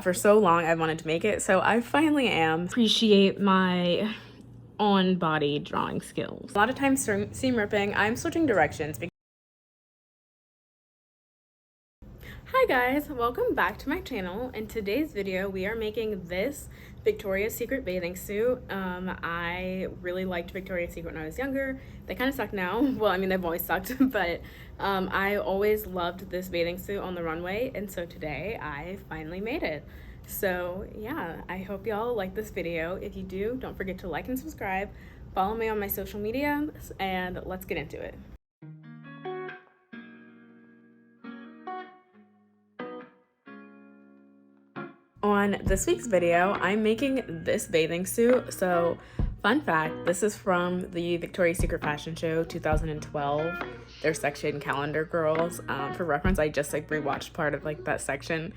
For so long I wanted to make it, so I finally am. Appreciate my on-body drawing skills. A lot of times seam ripping, I'm switching directions. Hi guys, welcome back to my channel. In today's video we are making this Victoria's Secret bathing suit. I really liked Victoria's Secret when I was younger. They kind of suck now. Well, I mean, they've always sucked, but I always loved this bathing suit on the runway, and so today I finally made it. So yeah, I hope y'all like this video. If you do, don't forget to like and subscribe, follow me on my social media, and let's get into it. On this week's video, I'm making this bathing suit. So fun fact, this is from the Victoria's Secret fashion show 2012, their section Calendar Girls. For reference, I just rewatched part of that section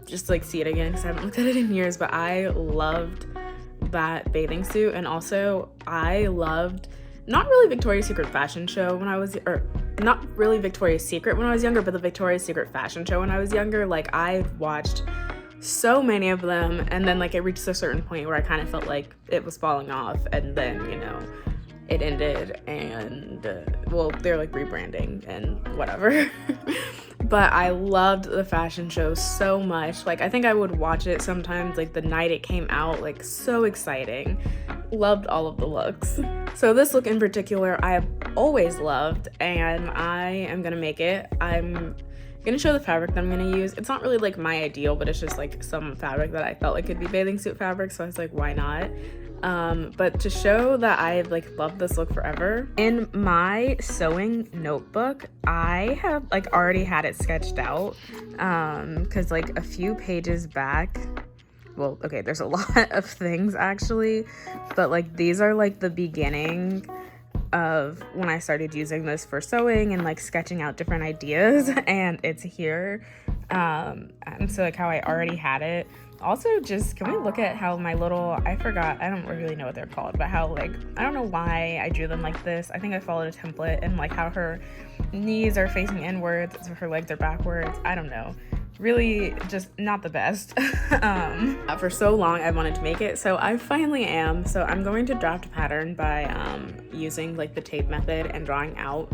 just to see it again because I haven't looked at it in years, but I loved that bathing suit. And also I loved not really Victoria's Secret fashion show when I was, or not really Victoria's Secret when I was younger, but the Victoria's Secret fashion show when I was younger. I watched so many of them, and then it reached a certain point where I kind of felt like it was falling off, and then it ended, and well, they're rebranding and whatever. But I loved the fashion show so much. I think I would watch it sometimes the night it came out. So exciting. Loved all of the looks. So this look in particular I have always loved, and I am gonna make it. I'm gonna show the fabric that I'm gonna use. It's not really my ideal, but it's just some fabric that I felt could be bathing suit fabric, so I was why not? But to show that I've loved this look forever, in my sewing notebook I have already had it sketched out, because a few pages back, well, okay, there's a lot of things actually, but these are the beginning of when I started using this for sewing and sketching out different ideas, and it's here. And so how I already had it. Also, just can we look at how my little, I forgot, I don't really know what they're called, but how I don't know why I drew them like this. I think I followed a template, and how her knees are facing inwards, so her legs are backwards. I don't know. Really just not the best. For so long I wanted to make it, so I finally am. So I'm going to draft a pattern by using the tape method and drawing out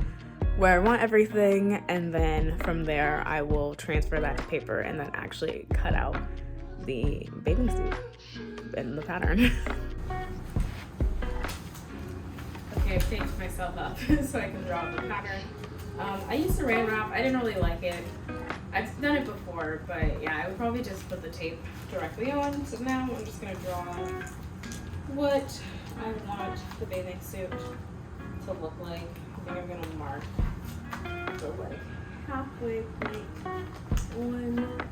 where I want everything, and then from there I will transfer that to paper and then actually cut out the bathing suit and the pattern. Okay, I've taped myself up so I can draw the pattern. I used saran wrap. I didn't really like it. I've done it before, but yeah, I would probably just put the tape directly on. So now I'm just gonna draw what I want the bathing suit to look like. I think I'm gonna mark the halfway point on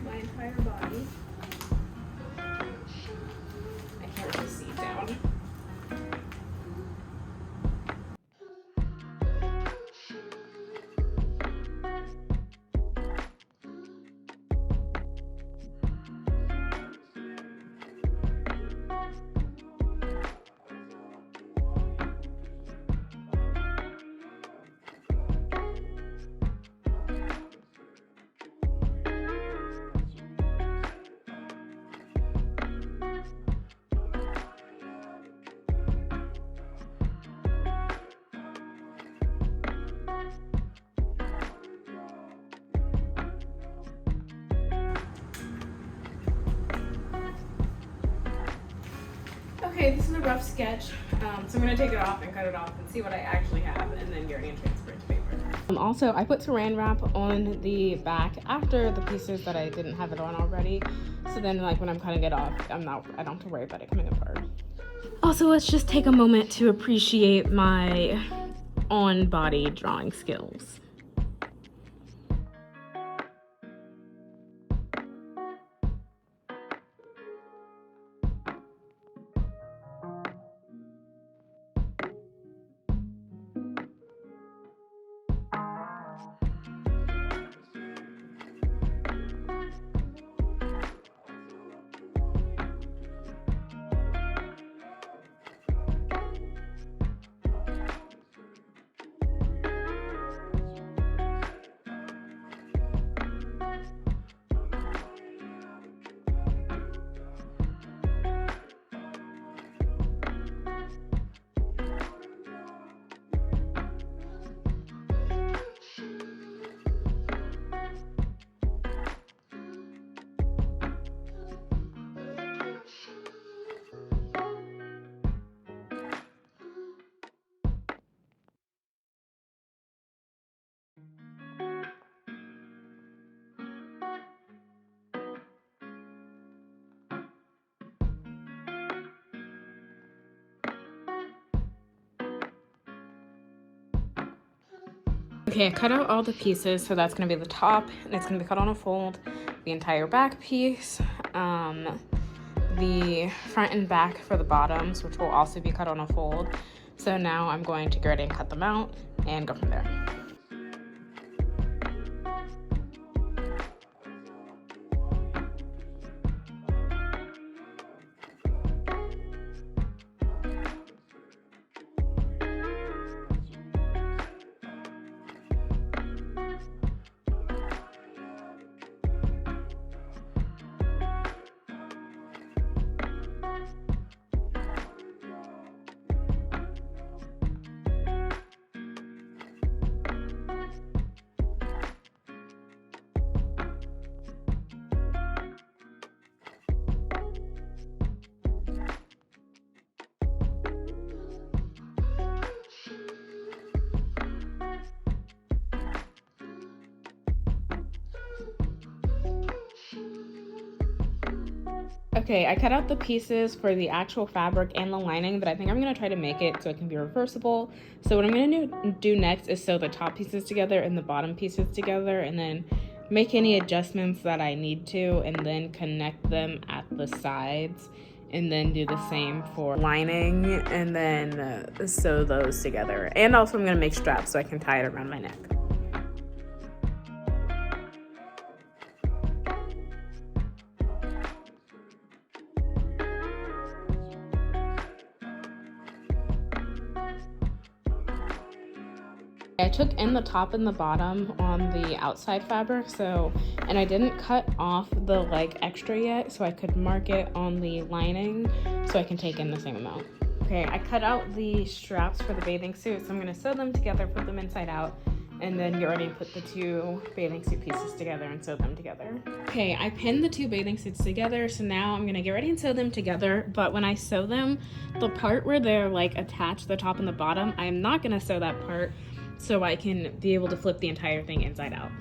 my entire body. I can't really see down. Okay, this is a rough sketch, so I'm going to take it off and cut it off and see what I actually have, and then you're going to transfer it to paper. Also, I put saran wrap on the back after the pieces that I didn't have it on already, so then when I'm cutting it off, I don't have to worry about it coming apart. Also, let's just take a moment to appreciate my on-body drawing skills. Okay, I cut out all the pieces, so that's gonna be the top, and it's gonna be cut on a fold, the entire back piece, the front and back for the bottoms, which will also be cut on a fold. So now I'm going to get ready and cut them out and go from there. Okay, I cut out the pieces for the actual fabric and the lining, but I think I'm gonna try to make it so it can be reversible. So what I'm gonna do next is sew the top pieces together and the bottom pieces together, and then make any adjustments that I need to, and then connect them at the sides, and then do the same for lining, and then sew those together. And also I'm gonna make straps so I can tie it around my neck. I took in the top and the bottom on the outside fabric, and I didn't cut off the like extra yet, so I could mark it on the lining so I can take in the same amount. Okay, I cut out the straps for the bathing suit, so I'm gonna sew them together, put them inside out, and then get ready to put the two bathing suit pieces together and sew them together. Okay, I pinned the two bathing suits together, so now I'm gonna get ready and sew them together, but when I sew them, the part where they're like attached, the top and the bottom, I'm not gonna sew that part, so I can be able to flip the entire thing inside out.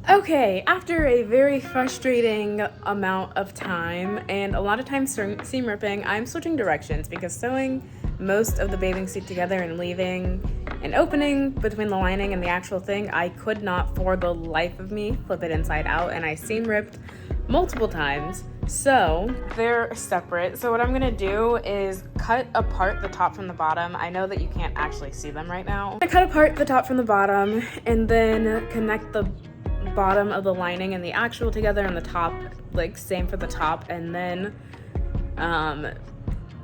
Okay, after a very frustrating amount of time and a lot of times seam ripping, I'm switching directions because sewing most of the bathing suit together and leaving an opening between the lining and the actual thing, I could not for the life of me flip it inside out, and I seam ripped multiple times. So they're separate. So what I'm gonna do is cut apart the top from the bottom. I know that you can't actually see them right now. I cut apart the top from the bottom and then connect the bottom of the lining and the actual together, and the top, like same for the top, and then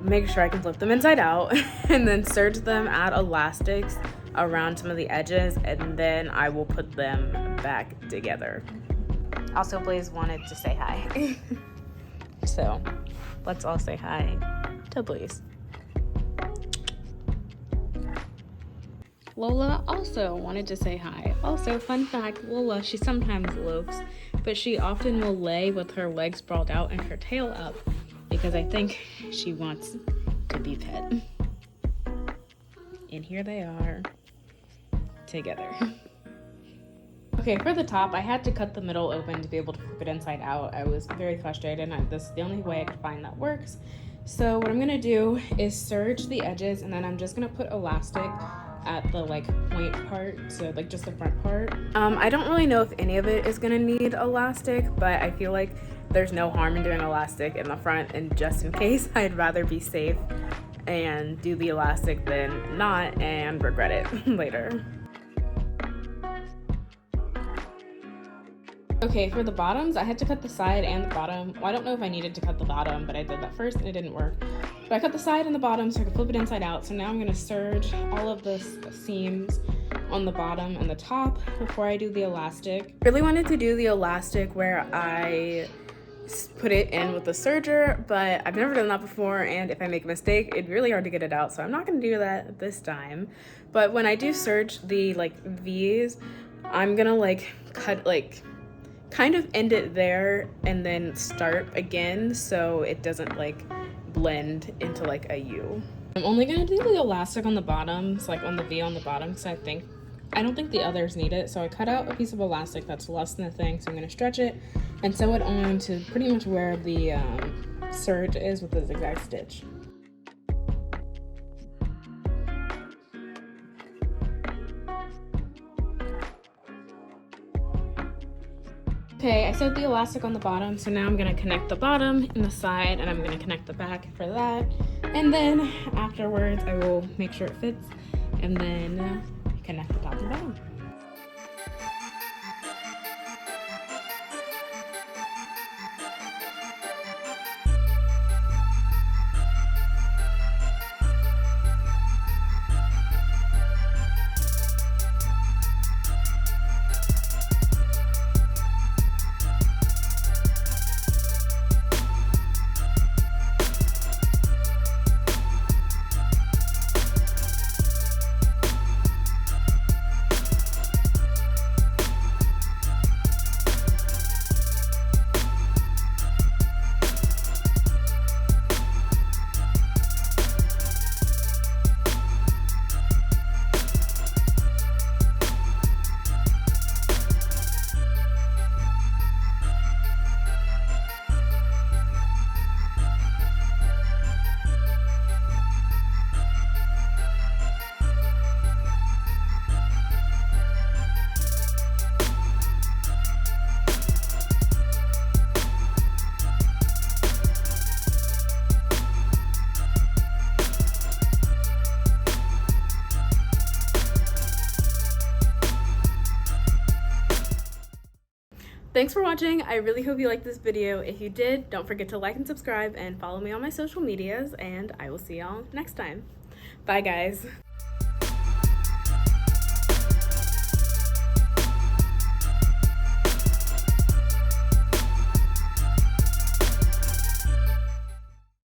make sure I can flip them inside out and then serge them, add elastics around some of the edges, and then I will put them back together. Also, Blaze wanted to say hi. So let's all say hi to Blaze. Lola also wanted to say hi. Also, fun fact, Lola, she sometimes loafs, but she often will lay with her legs sprawled out and her tail up because I think she wants to be pet. And here they are together. Okay, for the top, I had to cut the middle open to be able to flip it inside out. I was very frustrated, and this is the only way I could find that works. So what I'm gonna do is serge the edges, and then I'm just gonna put elastic at the like point part, so like just the front part. I don't really know if any of it is gonna need elastic, but I feel like there's no harm in doing elastic in the front, and just in case, I'd rather be safe and do the elastic than not and regret it later. Okay, for the bottoms, I had to cut the side and the bottom. Well, I don't know if I needed to cut the bottom, but I did that first and it didn't work. But I cut the side and the bottom so I could flip it inside out. So now I'm gonna serge all of the seams on the bottom and the top before I do the elastic. Really wanted to do the elastic where I put it in with the serger, but I've never done that before, and if I make a mistake, it's really hard to get it out, so I'm not gonna do that this time. But when I do serge the like V's, I'm gonna like cut like kind of end it there and then start again so it doesn't like blend into like a U. I'm only gonna do the elastic on the bottoms, like on the V on the bottom, because I don't think the others need it. So I cut out a piece of elastic that's less than a thing, so I'm gonna stretch it and sew it on to pretty much where the serge is with the zigzag stitch. Okay, I sewed the elastic on the bottom, so now I'm gonna connect the bottom and the side, and I'm gonna connect the back for that. And then afterwards, I will make sure it fits, and then connect the top and bottom. Thanks for watching. I really hope you liked this video. If you did, don't forget to like and subscribe and follow me on my social medias, and I will see y'all next time. Bye, guys.